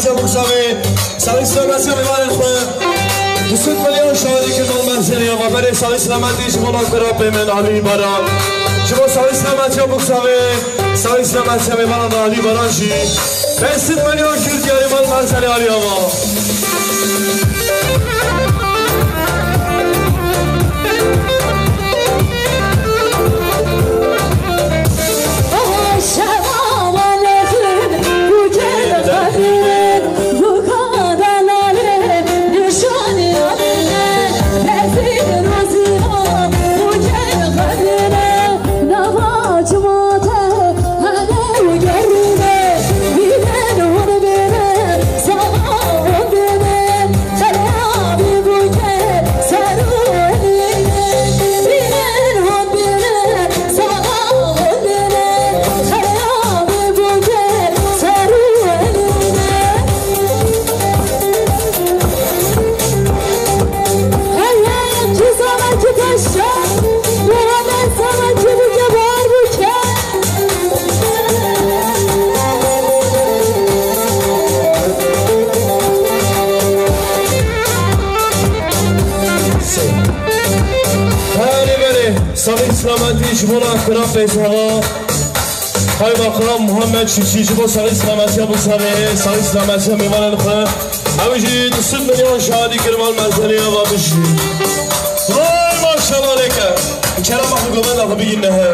سلامتی بگذاریم سالی سلامتی میوان خواه دوست میلیون شادی که دل منزلی و برای سالی سلامتی شما نکراب من علی باران شما سالی سلامتی بگذاریم سالی سلامتی میوان علی باران شی 5 میلیون شیرتی علی منزلی علی آقا سلامتی شما احترام پیسها خواهی باقرام محمد شیشی شما سالی سلامتی ها بساره سالی سلامتی ها میوانن خواه همیشی 2 میلیون شادی کرمان منزلی ها بابشی وای ماشالله لیکن چرا ما خوب گمند آقا بگین نه